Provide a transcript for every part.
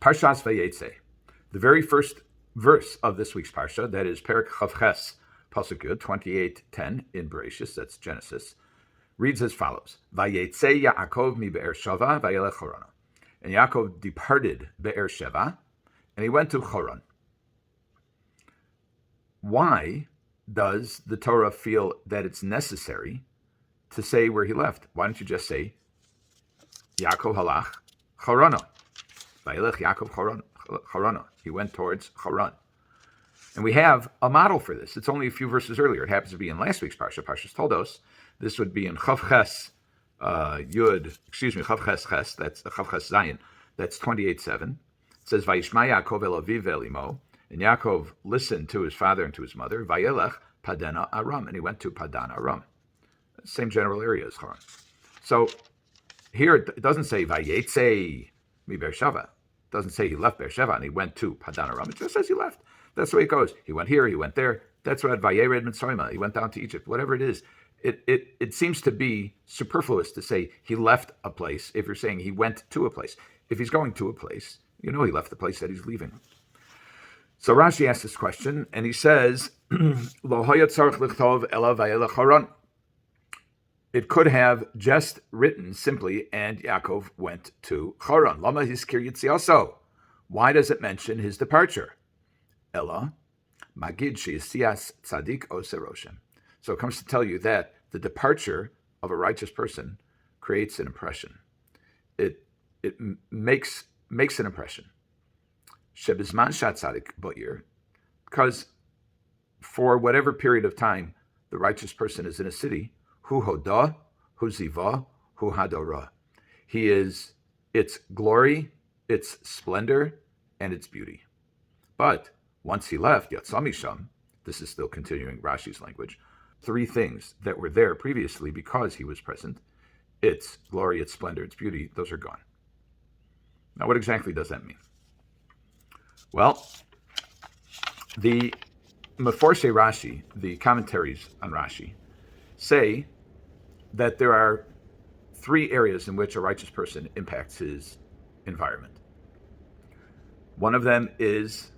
Parshas Vayetzei, the very first verse of this week's Parsha, that is Perek Chavches, Pasuk Yud 28:10 in Bereshis, that's Genesis, reads as follows: Vayetzei Yaakov mi Be'er Sheva vayelech Charan. And Yaakov departed Be'er Sheva, and he went to Charan. Why does the Torah feel that it's necessary to say where he left? Why don't you just say Yaakov halach Charana? Vayelech Yaakov Charana. He went towards Charan. And we have a model for this. It's only a few verses earlier. It happens to be in last week's Parsha, Parshas Toldos. This would be in Chavches Chavches Ches, that's Chavches Zayin, that's 28:7. It says, Vayishma Yaakov el aviv ve'el imo, and Yaakov listened to his father and to his mother, Vayelech Padan Aram, and he went to Padan Aram. Same general area as Charan. So here it doesn't say Vayetzei mi Be'er Sheva. It doesn't say he left Be'er Sheva and he went to Padan Aram. It just says he left. That's the way it goes. He went here, he went there. That's what Vayered Mitzrayim. He went down to Egypt. Whatever it is, it seems to be superfluous to say he left a place if you're saying he went to a place. If he's going to a place, you know he left the place that he's leaving. So Rashi asks this question, and he says, Lo hayat tzarich lichtov ela vayelech Charan. It could have just written simply, and Yaakov went to Charan. Lama hiskir yitziaso. Why does it mention his departure? Ella, magid she'yisias tzadik oseroshem. So it comes to tell you that the departure of a righteous person creates an impression. It makes an impression. Shebizman shat tzadik bo'ir, because for whatever period of time the righteous person is in a city, hu hodah, hu ziva, hu hadorah. He is its glory, its splendor, and its beauty. But once he left, Yatzamisham, this is still continuing Rashi's language, three things that were there previously because he was present, its glory, its splendor, its beauty, those are gone. Now, what exactly does that mean? Well, the Meforshe Rashi, the commentaries on Rashi, say that there are three areas in which a righteous person impacts his environment. One of them is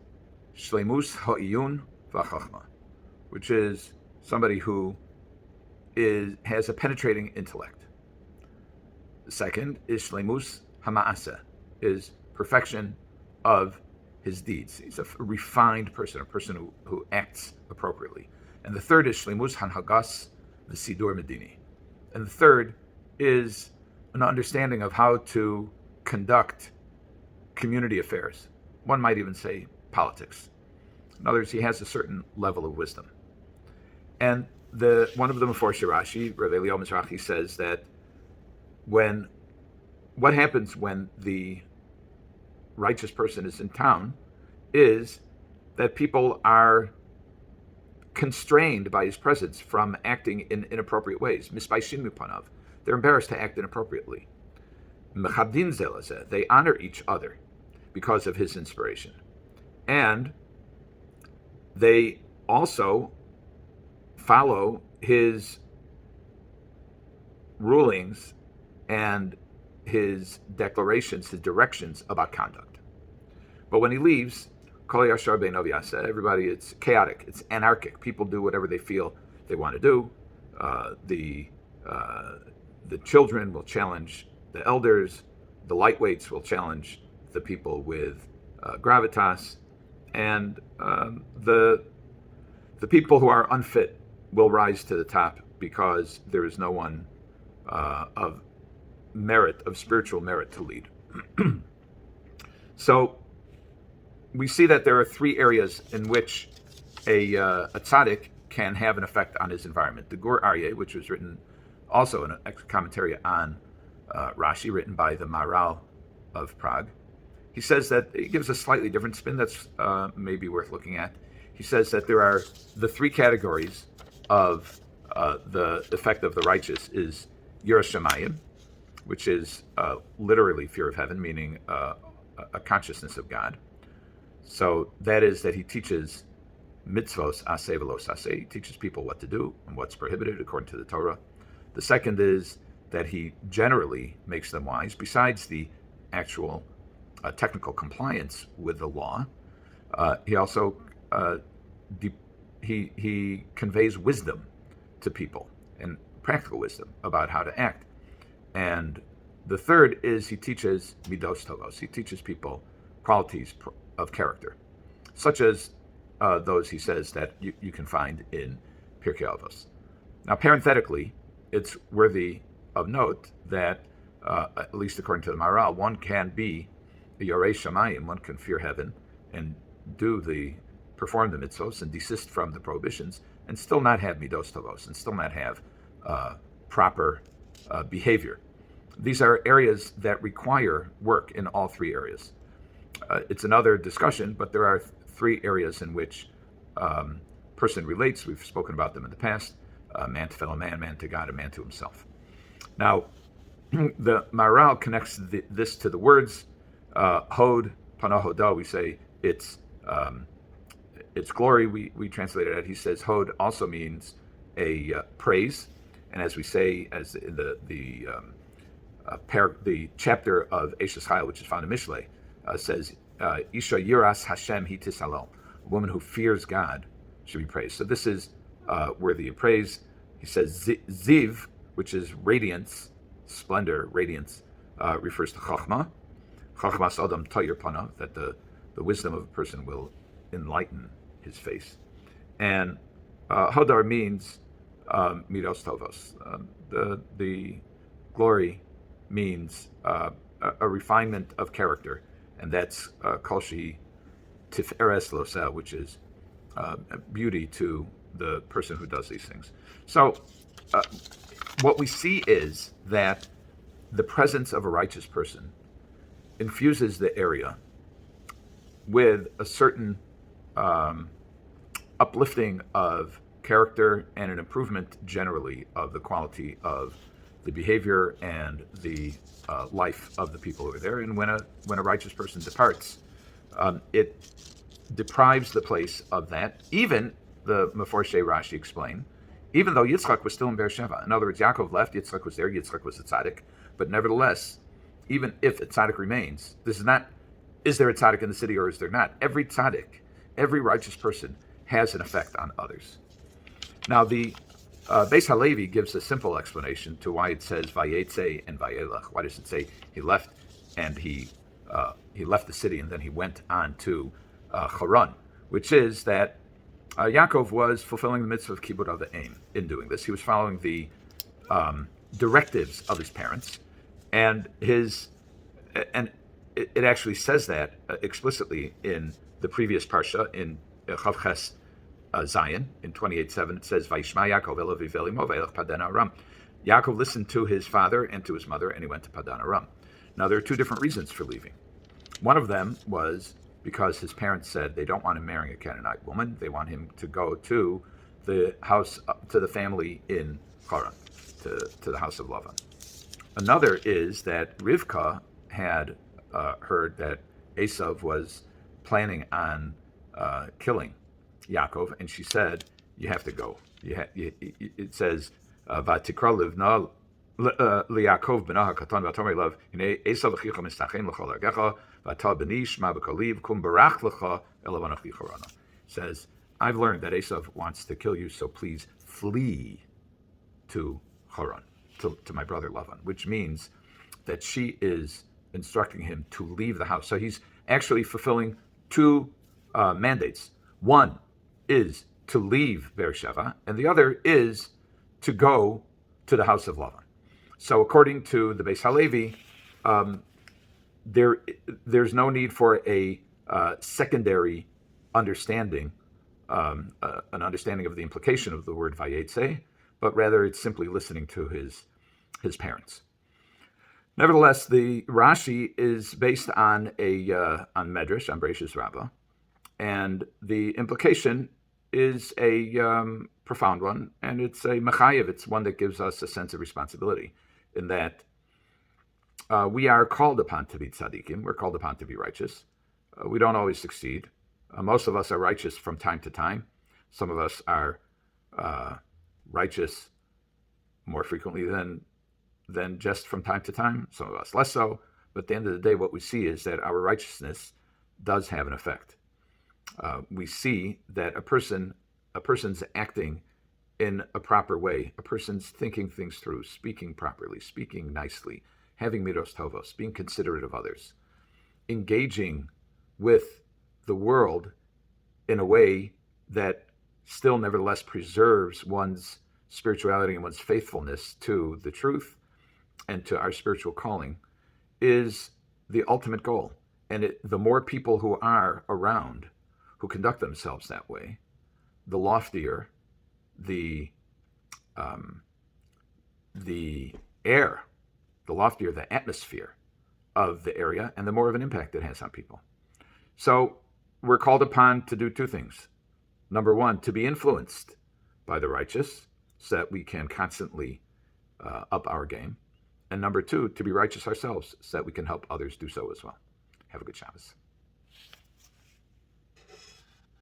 Shleimus ha'iyun v'chachma, which is somebody who has a penetrating intellect. The second is Shleimus hama'aseh, is perfection of his deeds. He's a refined person, a person who acts appropriately. And the third is Shleimus hanhagas v'sidur medini. And the third is an understanding of how to conduct community affairs. One might even say politics. In other words, he has a certain level of wisdom. And one of the Meforshe Rashi, Rabbi Eliyahu Mizrahi, says that what happens when the righteous person is in town is that people are constrained by his presence from acting in inappropriate ways. Mispaishin mipanav. They're embarrassed to act inappropriately. Mechabdin zelazeh. They honor each other because of his inspiration. And they also follow his rulings and his declarations, his directions about conduct. But when he leaves, everybody, it's chaotic, it's anarchic. People do whatever they feel they want to do. The children will challenge the elders. The lightweights will challenge the people with gravitas. And the people who are unfit will rise to the top because there is no one of merit, of spiritual merit, to lead. So we see that there are three areas in which a tzaddik can have an effect on his environment. The Gur Aryeh, which was written also in a commentary on Rashi, written by the Maharal of Prague, he says that he gives a slightly different spin that's maybe worth looking at. He says that there are the three categories of the effect of the righteous is Yiras Shamayim, which is literally fear of heaven, meaning a consciousness of God. So that is that he teaches mitzvos aseh v'los aseh. He teaches people what to do and what's prohibited according to the Torah. The second is that he generally makes them wise, besides the actual technical compliance with the law, he also he conveys wisdom to people, and practical wisdom about how to act. And the third is he teaches midos tovos. He teaches people qualities of character, such as those he says that you can find in Pirkei Avos. Now, parenthetically, it's worthy of note that, at least according to the Maharal, one can be a Yorei Shamayim, one can fear heaven and perform the mitzvos and desist from the prohibitions, and still not have midos tovos, and still not have proper behavior. These are areas that require work in all three areas. It's another discussion, but there are three areas in which person relates. We've spoken about them in the past: man to fellow man to God, and man to himself. Now, the Maharal connects this to the words hod panahoda. We say it's glory. We translated it. He says hod also means a praise, and as we say, as in the chapter of Eshes Chayil, which is found in Mishlei, says Isha Yiras Hashem Hi Tisalo. A woman who fears God should be praised. So this is worthy of praise. He says Ziv, which is radiance, splendor, radiance, refers to Chachma. Chachmas Adam Tayir Pana, that the wisdom of a person will enlighten his face. And Hadar means midos tovos. The glory means a refinement of character, and that's kolshi tiferes losa, which is beauty to the person who does these things. So what we see is that the presence of a righteous person infuses the area with a certain uplifting of character and an improvement generally of the quality of the behavior and the life of the people who are there. And when a righteous person departs, it deprives the place of that. Even the Meforshei Rashi explain, even though Yitzchak was still in Beis Sheva. In other words, Yaakov left, Yitzchak was there, Yitzchak was a tzaddik. But nevertheless, even if a tzaddik remains, this is not, is there a tzaddik in the city or is there not? Every tzaddik, every righteous person has an effect on others. Now, the Beis Hlevi gives a simple explanation to why it says Vayetzei and Vayelech. Why does it say he left and he left the city and then he went on to Charan, which is that Yaakov was fulfilling the mitzvah of Kibud Avim in doing this. He was following the directives of his parents, and it actually says that explicitly in the previous parsha in Chavches Zion in 28:7. It says Vayishma Yaakov el aviv el imo vayelech Padan Aram. Yaakov listened to his father and to his mother, and he went to Padan Aram. Now there are two different reasons for leaving. One of them was because his parents said they don't want him marrying a Canaanite woman. They want him to go to the house, to the family in Charan, to the house of Lavan. Another is that Rivka had heard that Esav was planning on killing Yaakov, and she said, "You have to go." It says, "Vatikra livna liYaakov b'nah hakatan v'atomer love hinei Esav achicha mistachem l'chol argecha v'ata b'ni shma b'koliv kum barach lecha elavan achicha rana." Says, "I've learned that Esav wants to kill you, so please flee to Charan, to my brother Lavan," which means that she is instructing him to leave the house. So he's actually fulfilling two mandates. One is to leave Beersheba, and the other is to go to the house of Lavan. So according to the Beis Hlevi, there's no need for a secondary understanding, an understanding of the implication of the word Vayetzei, but rather it's simply listening to his parents. Nevertheless, the Rashi is based on on Medrash, on Medrash Rabbah, and the implication is a profound one, and it's a mechayev. It's one that gives us a sense of responsibility, in that we are called upon to be tzaddikim. We're called upon to be righteous. We don't always succeed. Most of us are righteous from time to time. Some of us are righteous more frequently than just from time to time. Some of us less so. But at the end of the day, what we see is that our righteousness does have an effect. We see that a person's acting in a proper way, a person's thinking things through, speaking properly, speaking nicely, having midos tovos, being considerate of others, engaging with the world in a way that still nevertheless preserves one's spirituality and one's faithfulness to the truth and to our spiritual calling is the ultimate goal. And the more people who are around who conduct themselves that way, the loftier the air, the loftier the atmosphere of the area, and the more of an impact it has on people. So we're called upon to do two things. Number one, to be influenced by the righteous so that we can constantly up our game. And number two, to be righteous ourselves so that we can help others do so as well. Have a good Shabbos.